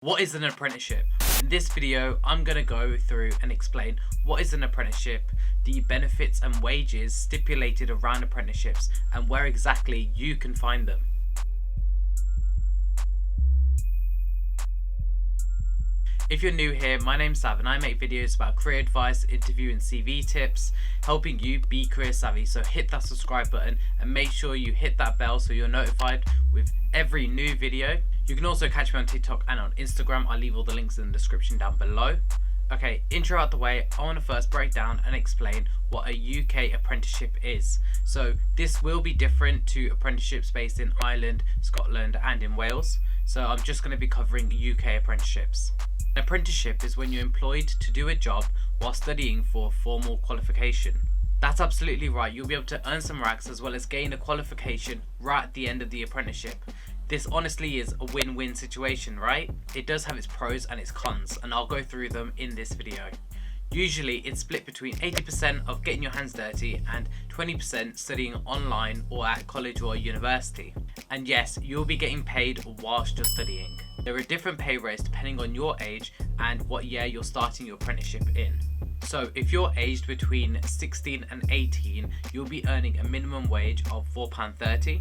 What is an apprenticeship? In this video, I'm going to go through and explain what is an apprenticeship, the benefits and wages stipulated around apprenticeships, and where exactly you can find them. If you're new here, my name's Sav and I make videos about career advice, interview and CV tips, helping you be career savvy. So hit that subscribe button and make sure you hit that bell so you're notified with every new video. You can also catch me on TikTok and on Instagram. I'll leave all the links in the description down below. Okay, intro out the way, I want to first break down and explain what a UK apprenticeship is. So this will be different to apprenticeships based in Ireland, Scotland and in Wales. So I'm just going to be covering UK apprenticeships. An apprenticeship is when you're employed to do a job while studying for a formal qualification. That's absolutely right, you'll be able to earn some racks as well as gain a qualification right at the end of the apprenticeship. This honestly is a win-win situation, right? It does have its pros and its cons, and I'll go through them in this video. Usually it's split between 80% of getting your hands dirty and 20% studying online or at college or university. And yes, you'll be getting paid whilst you're studying. There are different pay rates depending on your age and what year you're starting your apprenticeship in. So if you're aged between 16 and 18, you'll be earning a minimum wage of £4.30.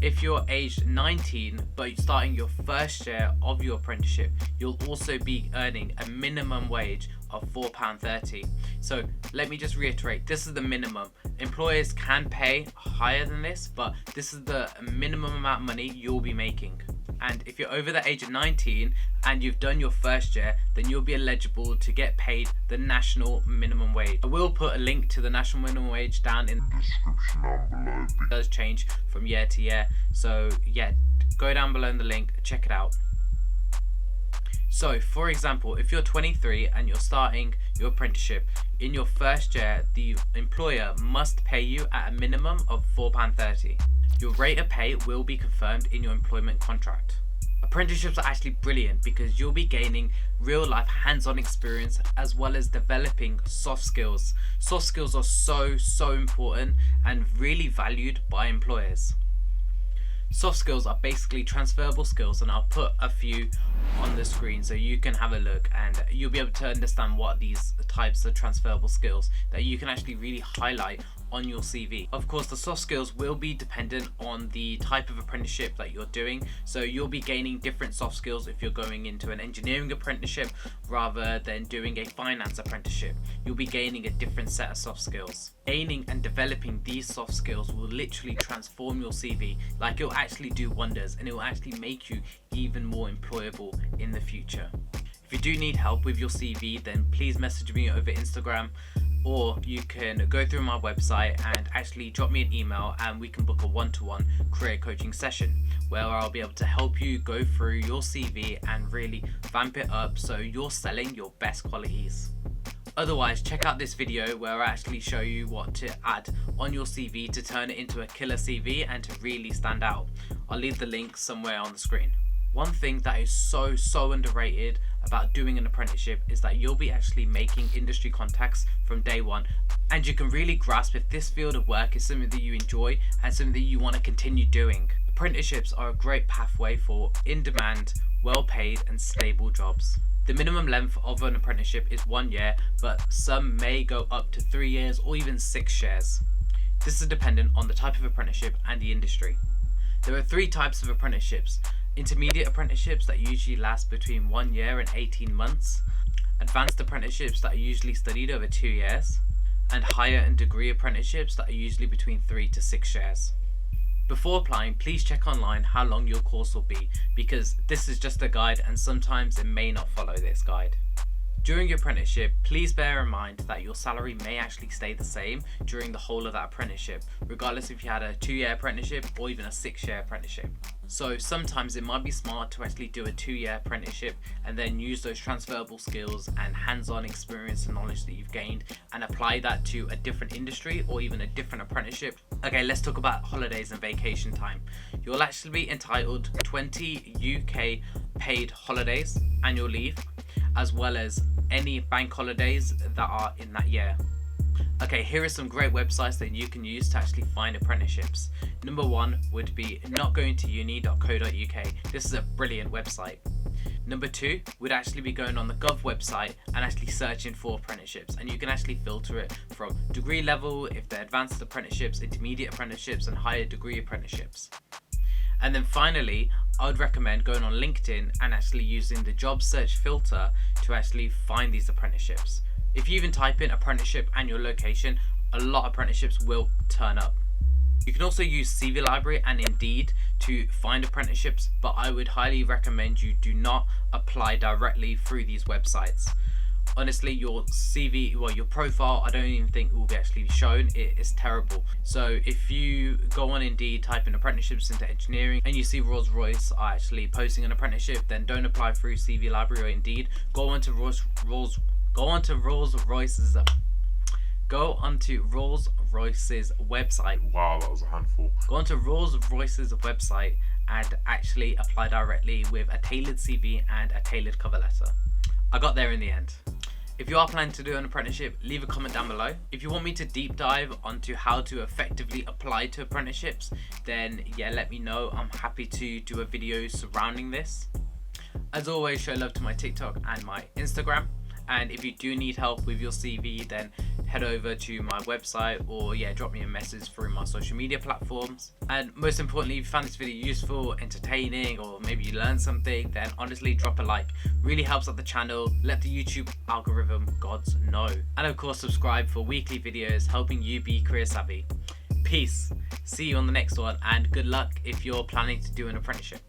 If you're aged 19 but starting your first year of your apprenticeship, you'll also be earning a minimum wage of £4.30. So let me just reiterate, this is the minimum. Employers can pay higher than this, but this is the minimum amount of money you'll be making. And if you're over the age of 19 and you've done your first year, then you'll be eligible to get paid the national minimum wage. I will put a link to the national minimum wage down in the description down below. It does change from year to year. So yeah, go down below in the link, check it out. So for example, if you're 23 and you're starting your apprenticeship, in your first year, the employer must pay you at a minimum of £4.30. Your rate of pay will be confirmed in your employment contract. Apprenticeships are actually brilliant because you'll be gaining real life hands-on experience as well as developing soft skills. Soft skills are so important and really valued by employers. Soft skills are basically transferable skills, and I'll put a few on the screen so you can have a look and you'll be able to understand what these types of transferable skills that you can actually really highlight on your CV. Of course, the soft skills will be dependent on the type of apprenticeship that you're doing. So you'll be gaining different soft skills if you're going into an engineering apprenticeship rather than doing a finance apprenticeship. You'll be gaining a different set of soft skills. Gaining and developing these soft skills will literally transform your CV. Like, it'll actually do wonders and it will actually make you even more employable in the future. If you do need help with your CV, then please message me over Instagram, or you can go through my website and actually drop me an email and we can book a one-to-one career coaching session where I'll be able to help you go through your CV and really vamp it up so you're selling your best qualities. Otherwise, check out this video where I actually show you what to add on your CV to turn it into a killer CV and to really stand out. I'll leave the link somewhere on the screen. One thing that is so underrated about doing an apprenticeship is that you'll be actually making industry contacts from day one, and you can really grasp if this field of work is something that you enjoy and something that you want to continue doing. Apprenticeships are a great pathway for in-demand, well-paid and stable jobs. The minimum length of an apprenticeship is 1 year, but some may go up to 3 years or even 6 years. This is dependent on the type of apprenticeship and the industry. There are 3 types of apprenticeships. Intermediate apprenticeships that usually last between 1 year and 18 months, advanced apprenticeships that are usually studied over 2 years, and higher and degree apprenticeships that are usually between 3 to 6 years. Before applying, please check online how long your course will be, because this is just a guide and sometimes it may not follow this guide. During your apprenticeship, please bear in mind that your salary may actually stay the same during the whole of that apprenticeship, regardless if you had a 2-year apprenticeship or even a 6-year apprenticeship. So sometimes it might be smart to actually do a 2-year apprenticeship and then use those transferable skills and hands-on experience and knowledge that you've gained and apply that to a different industry or even a different apprenticeship. Okay, let's talk about holidays and vacation time. You'll actually be entitled to 20 UK paid holidays, annual leave, as well as any bank holidays that are in that year. Okay, here are some great websites that you can use to actually find apprenticeships. Number one would be notgoingtouni.co.uk. This is a brilliant website. Number 2 would actually be going on the Gov website and actually searching for apprenticeships, and you can actually filter it from degree level, if they're advanced apprenticeships, intermediate apprenticeships, and higher degree apprenticeships. And then finally, I would recommend going on LinkedIn and actually using the job search filter to actually find these apprenticeships. If you even type in apprenticeship and your location, a lot of apprenticeships will turn up. You can also use CV Library and Indeed to find apprenticeships, but I would highly recommend you do not apply directly through these websites. Honestly, your CV, your profile, I don't even think will be actually shown. It is terrible. So if you go on Indeed, type in apprenticeships into engineering, and you see Rolls-Royce are actually posting an apprenticeship, then don't apply through CV Library or Indeed. Go onto Rolls-Royce's website. Wow, that was a handful. Go onto Rolls-Royce's website and actually apply directly with a tailored CV and a tailored cover letter. I got there in the end. If you are planning to do an apprenticeship, leave a comment down below. If you want me to deep dive onto how to effectively apply to apprenticeships, then yeah, let me know. I'm happy to do a video surrounding this. As always, show love to my TikTok and my Instagram. And if you do need help with your CV, then head over to my website or drop me a message through my social media platforms. And most importantly, if you found this video useful, entertaining, or maybe you learned something, then honestly drop a like. Really helps out the channel. Let the YouTube algorithm gods know. And of course, subscribe for weekly videos helping you be career savvy. Peace. See you on the next one, and good luck if you're planning to do an apprenticeship.